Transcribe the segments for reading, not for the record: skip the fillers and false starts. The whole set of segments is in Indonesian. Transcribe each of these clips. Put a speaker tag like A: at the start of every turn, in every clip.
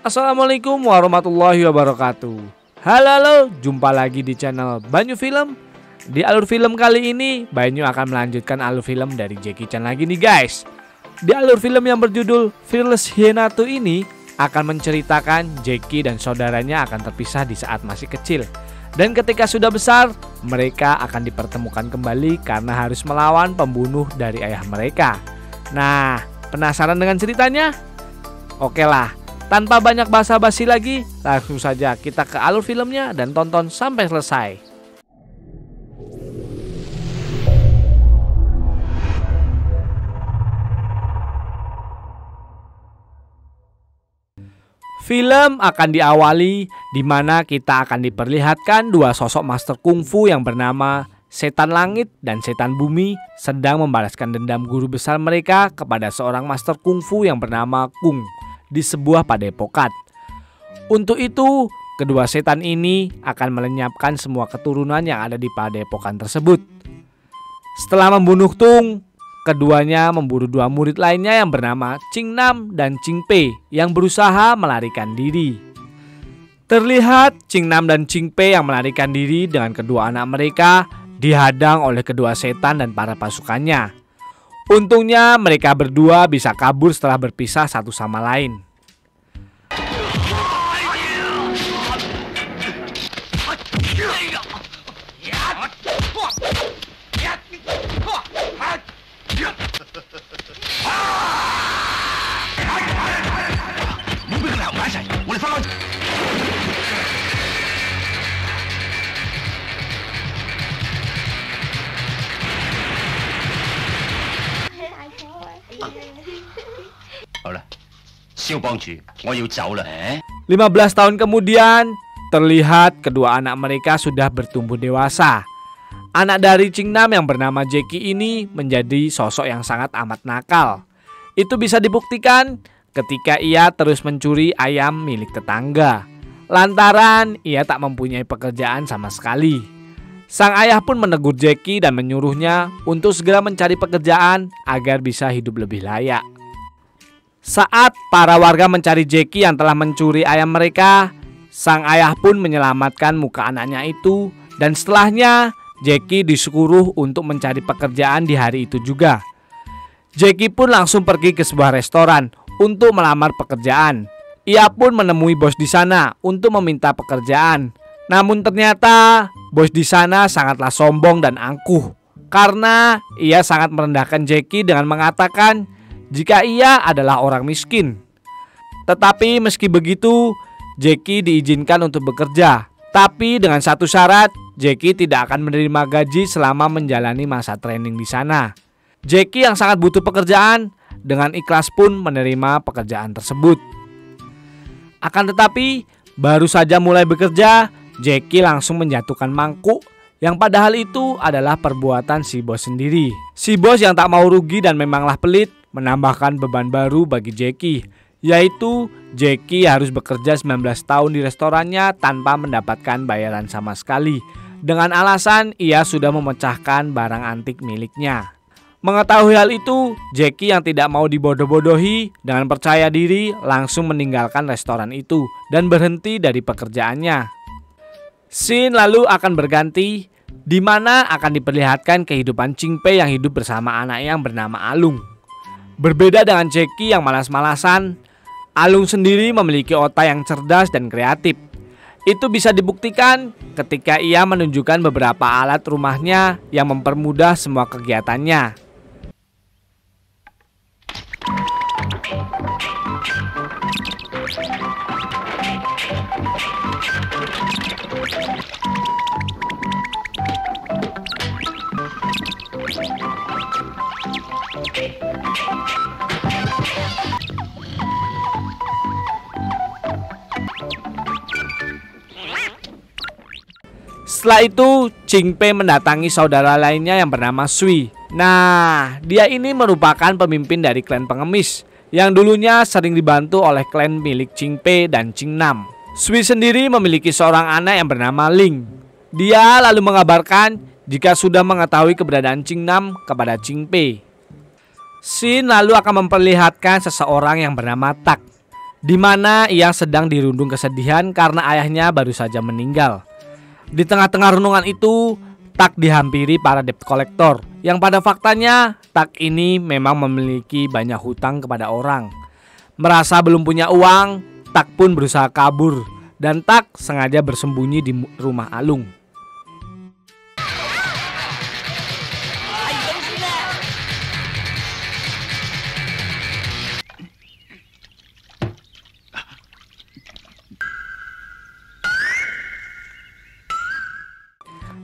A: Assalamualaikum warahmatullahi wabarakatuh. Halo, jumpa lagi di channel Banyu Film. Di alur film kali ini, Banyu akan melanjutkan alur film dari Jackie Chan lagi nih guys. Di alur film yang berjudul Fearless Hyena 2 ini akan menceritakan Jackie dan saudaranya akan terpisah di saat masih kecil. Dan ketika sudah besar, mereka akan dipertemukan kembali karena harus melawan pembunuh dari ayah mereka. Nah, penasaran dengan ceritanya? Oke lah, tanpa banyak basa-basi lagi, langsung saja kita ke alur filmnya dan tonton sampai selesai. Film akan diawali di mana kita akan diperlihatkan dua sosok master kungfu yang bernama Setan Langit dan Setan Bumi sedang membalaskan dendam guru besar mereka kepada seorang master kungfu yang bernama Kung di sebuah padepokan. Untuk itu, kedua setan ini akan melenyapkan semua keturunan yang ada di padepokan tersebut. Setelah membunuh Tung, keduanya memburu dua murid lainnya yang bernama Ching Nam dan Ching Pei yang berusaha melarikan diri. Terlihat Ching Nam dan Ching Pei yang melarikan diri dengan kedua anak mereka dihadang oleh kedua setan dan para pasukannya. Untungnya mereka berdua bisa kabur setelah berpisah satu sama lain.
B: Halo, 肖幫主，我要走啦。
A: 15 tahun kemudian, terlihat kedua anak mereka sudah bertumbuh dewasa. Anak dari Ching Nam yang bernama Jackie ini menjadi sosok yang sangat amat nakal. Itu bisa dibuktikan ketika ia terus mencuri ayam milik tetangga. Lantaran ia tak mempunyai pekerjaan sama sekali. Sang ayah pun menegur Jackie dan menyuruhnya untuk segera mencari pekerjaan agar bisa hidup lebih layak. Saat para warga mencari Jackie yang telah mencuri ayam mereka, sang ayah pun menyelamatkan muka anaknya itu. Dan setelahnya, Jackie disuruh untuk mencari pekerjaan di hari itu juga. Jackie pun langsung pergi ke sebuah restoran untuk melamar pekerjaan. Ia pun menemui bos di sana untuk meminta pekerjaan. Namun ternyata bos di sana sangatlah sombong dan angkuh karena ia sangat merendahkan Jackie dengan mengatakan jika ia adalah orang miskin. Tetapi meski begitu, Jackie diizinkan untuk bekerja. Tapi dengan satu syarat, Jackie tidak akan menerima gaji selama menjalani masa training di sana. Jackie yang sangat butuh pekerjaan dengan ikhlas pun menerima pekerjaan tersebut. Akan tetapi, baru saja mulai bekerja, Jackie langsung menjatuhkan mangkuk yang padahal itu adalah perbuatan si bos sendiri. Si bos yang tak mau rugi dan memanglah pelit menambahkan beban baru bagi Jackie, yaitu Jackie harus bekerja 19 tahun di restorannya tanpa mendapatkan bayaran sama sekali dengan alasan ia sudah memecahkan barang antik miliknya. Mengetahui hal itu, Jackie yang tidak mau dibodoh-bodohi dengan percaya diri langsung meninggalkan restoran itu dan berhenti dari pekerjaannya. Scene lalu akan berganti di mana akan diperlihatkan kehidupan Ching Pei yang hidup bersama anaknya yang bernama Alung. Berbeda dengan Jackie yang malas-malasan, Alung sendiri memiliki otak yang cerdas dan kreatif. Itu bisa dibuktikan ketika ia menunjukkan beberapa alat rumahnya yang mempermudah semua kegiatannya. Setelah itu, Ching Pei mendatangi saudara lainnya yang bernama Sui. Nah, dia ini merupakan pemimpin dari klan pengemis yang dulunya sering dibantu oleh klan milik Ching Pei dan Ching Nam. Sui sendiri memiliki seorang anak yang bernama Ling. Dia lalu mengabarkan jika sudah mengetahui keberadaan Ching Nam kepada Ching Pei. Scene lalu akan memperlihatkan seseorang yang bernama Tak. di mana ia sedang dirundung kesedihan karena ayahnya baru saja meninggal. Di tengah-tengah renungan itu, Tak dihampiri para debt collector yang pada faktanya Tak ini memang memiliki banyak hutang kepada orang. Merasa belum punya uang, Tak pun berusaha kabur dan Tak sengaja bersembunyi di rumah Alung.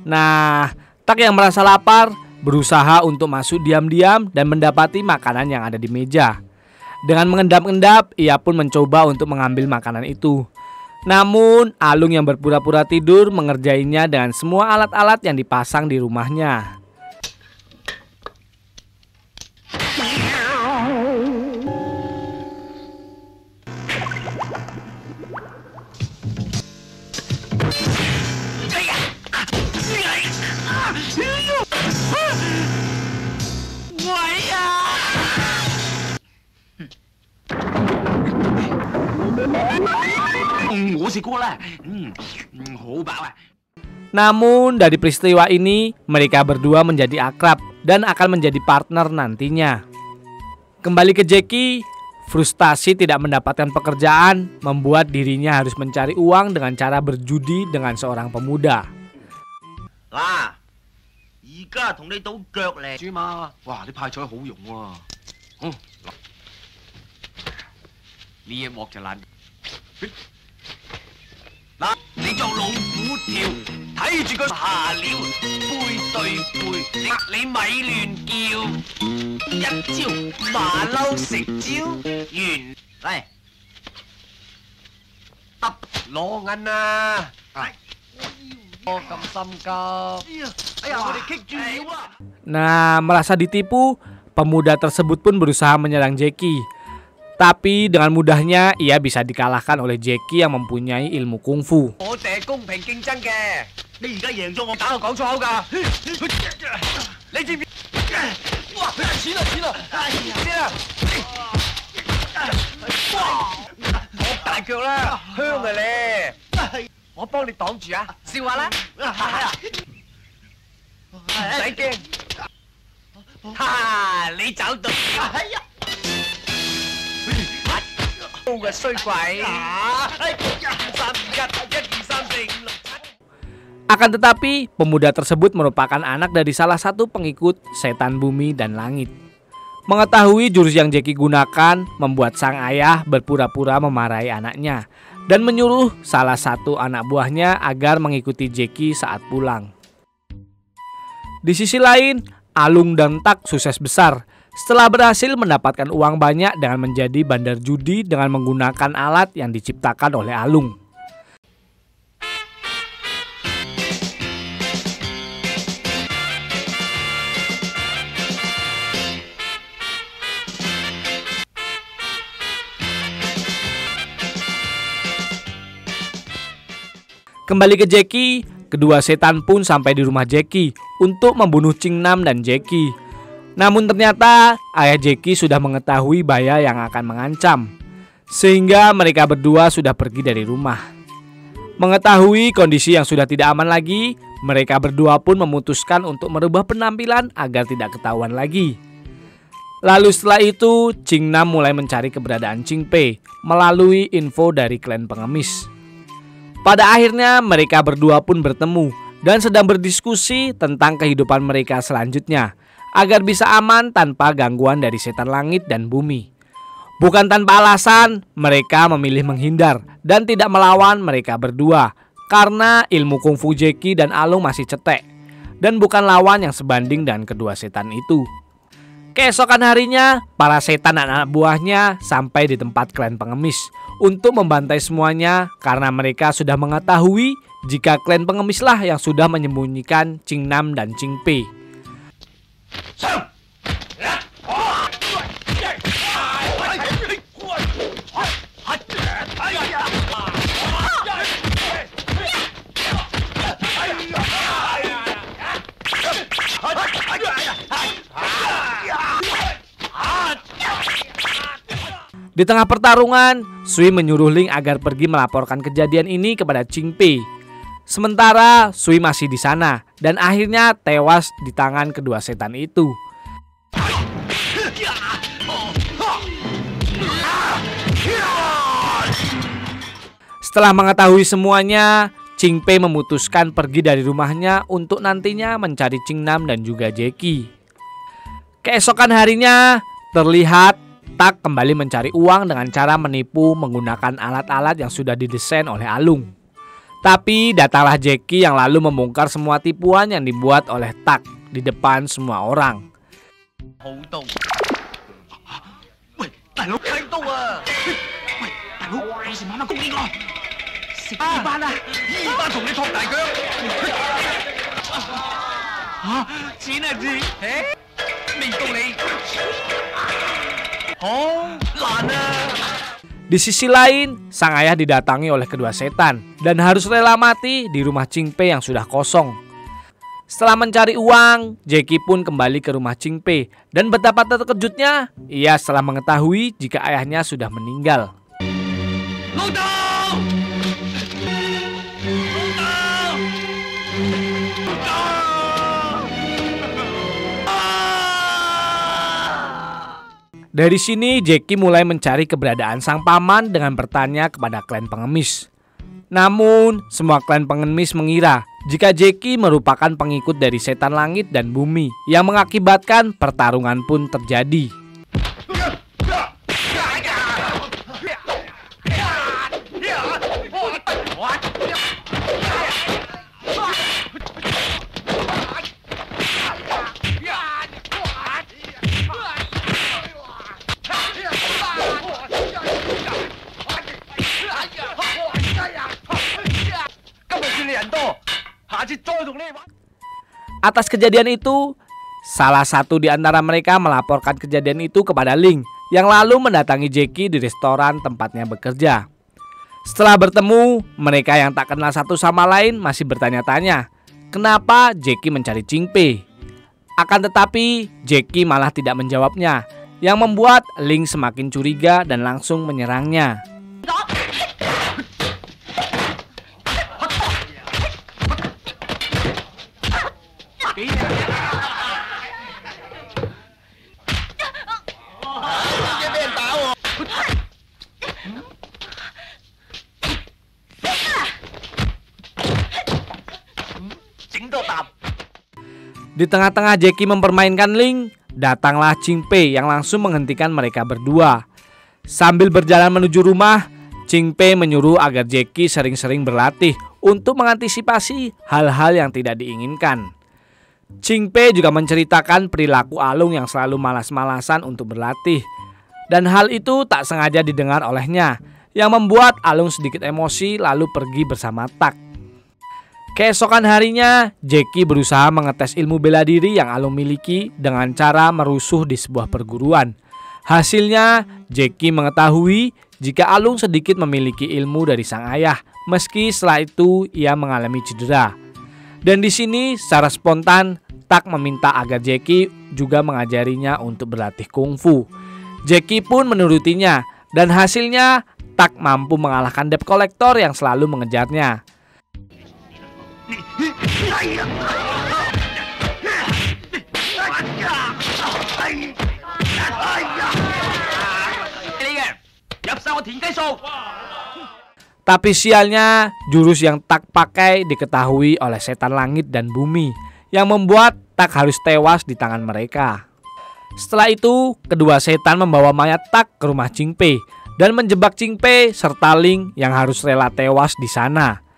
A: Nah, Tak yang merasa lapar berusaha untuk masuk diam-diam dan mendapati makanan yang ada di meja. Dengan mengendap-endap, ia pun mencoba untuk mengambil makanan itu. Namun, Alung yang berpura-pura tidur mengerjainya dengan semua alat-alat yang dipasang di rumahnya. Namun dari peristiwa ini mereka berdua menjadi akrab dan akan menjadi partner nantinya. Kembali ke Jackie, frustasi tidak mendapatkan pekerjaan membuat dirinya harus mencari uang dengan cara berjudi dengan seorang pemuda.
C: Lah, 而家同你賭腳嚟。
B: 豬媽，哇！你派彩好用喎。呢一幕就爛。嗱，你做老虎跳，睇住佢下料，背對背，你咪亂叫。一招馬騮食蕉，完。嚟，得攞銀啊！咁心急。哎呀，我哋棘住了啊！
A: Nah, merasa ditipu, pemuda tersebut pun berusaha menyerang Jackie. Tapi dengan mudahnya ia bisa dikalahkan oleh Jackie yang mempunyai ilmu kungfu.
B: 我哋係公平競爭嘅，你而家贏咗我，打我講粗口㗎。你知唔知？哇！錢啊錢啊！先啊！哇！我大腳啦，香啊你！我幫你擋住啊！笑下啦！唔使驚。哈！你找到。哎呀！ 嘅衰鬼Akan tetapi, pemuda tersebut merupakan anak dari salah satu pengikut setan bumi dan langit. Mengetahui jurus yang Jackie gunakan, membuat sang ayah berpura-pura memarahi anaknya dan menyuruh salah satu anak buahnya agar mengikuti Jackie saat pulang. Di sisi lain, Alung dan Tak sukses besar setelah berhasil mendapatkan uang banyak dengan menjadi bandar judi dengan menggunakan alat yang diciptakan oleh Alung. Kembali ke Jackie, kedua setan pun sampai di rumah Jackie untuk membunuh Ching Nam dan Jackie. Namun ternyata ayah Jackie sudah mengetahui bahaya yang akan mengancam, sehingga mereka berdua sudah pergi dari rumah. Mengetahui kondisi yang sudah tidak aman lagi, mereka berdua pun memutuskan untuk merubah penampilan agar tidak ketahuan lagi. Lalu setelah itu, Ching Nam mulai mencari keberadaan Ching Pei melalui info dari klan pengemis. Pada akhirnya mereka berdua pun bertemu dan sedang berdiskusi tentang kehidupan mereka selanjutnya, agar bisa aman tanpa gangguan dari setan langit dan bumi. Bukan tanpa alasan, mereka memilih menghindar dan tidak melawan mereka berdua karena ilmu kungfu Jackie dan Alung masih cetek dan bukan lawan yang sebanding dengan kedua setan itu. Keesokan harinya, para setan dan anak buahnya sampai di tempat klan pengemis untuk membantai semuanya karena mereka sudah mengetahui jika klan pengemislah yang sudah menyembunyikan Ching Nam dan Ching Pei.
A: Di tengah pertarungan, Sui menyuruh Ling agar pergi melaporkan kejadian ini kepada Qingpei. Sementara Sui masih di sana dan akhirnya tewas di tangan kedua setan itu. Setelah mengetahui semuanya, Qingpei memutuskan pergi dari rumahnya untuk nantinya mencari Qingnam dan juga Jackie. Keesokan harinya, terlihat Tak kembali mencari uang dengan cara menipu menggunakan alat-alat yang sudah didesain oleh Alung. Tapi datanglah Jackie yang lalu membongkar semua tipuan yang dibuat oleh Tak di depan semua orang. Di sisi lain, sang ayah didatangi oleh kedua setan dan harus rela mati di rumah Qingpei yang sudah kosong. Setelah mencari uang, Jackie pun kembali ke rumah Qingpei dan betapa terkejutnya ia setelah mengetahui jika ayahnya sudah meninggal. Dari sini Jackie mulai mencari keberadaan sang paman dengan bertanya kepada klan pengemis. Namun semua klan pengemis mengira jika Jackie merupakan pengikut dari setan langit dan bumi yang mengakibatkan pertarungan pun terjadi. Atas kejadian itu, salah satu di antara mereka melaporkan kejadian itu kepada Ling yang lalu mendatangi Jackie di restoran tempatnya bekerja. Setelah bertemu, mereka yang tak kenal satu sama lain masih bertanya-tanya kenapa Jackie mencari Qingpei. Akan tetapi, Jackie malah tidak menjawabnya, yang membuat Ling semakin curiga dan langsung menyerangnya. Di tengah-tengah Jackie mempermainkan Ling, datanglah Qingpei yang langsung menghentikan mereka berdua. Sambil berjalan menuju rumah, Qingpei menyuruh agar Jackie sering-sering berlatih untuk mengantisipasi hal-hal yang tidak diinginkan. Qingpei juga menceritakan perilaku Alung yang selalu malas-malasan untuk berlatih. Dan hal itu tak sengaja didengar olehnya, yang membuat Alung sedikit emosi lalu pergi bersama Tak. Keesokan harinya, Jackie berusaha mengetes ilmu bela diri yang Alung miliki dengan cara merusuh di sebuah perguruan. Hasilnya, Jackie mengetahui jika Alung sedikit memiliki ilmu dari sang ayah, meski setelah itu ia mengalami cedera. Dan di sini secara spontan, Tak meminta agar Jackie juga mengajarinya untuk berlatih kungfu. Jackie pun menurutinya, dan hasilnya Tak mampu mengalahkan debt collector yang selalu mengejarnya. Tapi sialnya, jurus yang Tak pakai diketahui oleh setan langit dan bumi, yang membuat Tak harus tewas di tangan mereka. Setelah itu, kedua setan membawa mayat Tak ke rumah Qingpei dan menjebak Qingpei serta Ling yang harus rela tewas di sana.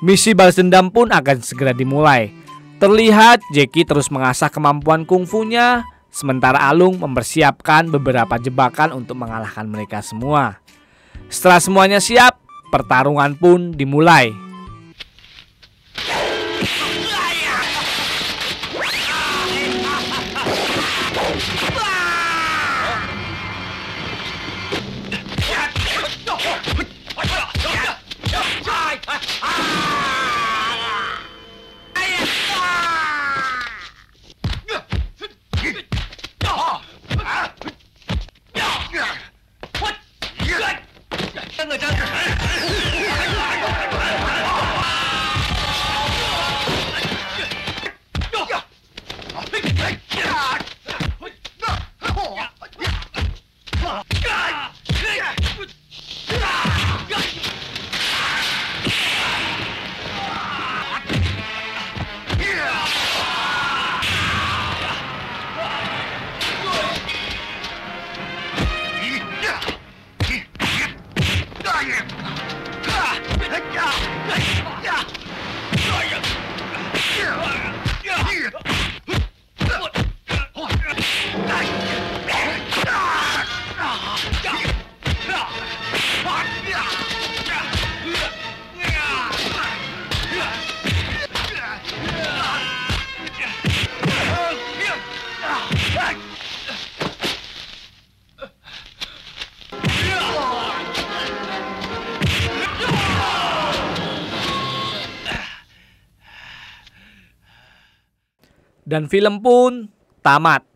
A: Misi balas dendam pun akan segera dimulai.
B: Terlihat Jackie terus mengasah kemampuan kungfunya, sementara Alung mempersiapkan beberapa jebakan untuk mengalahkan mereka semua. Setelah semuanya siap, pertarungan pun dimulai. Dan film pun tamat.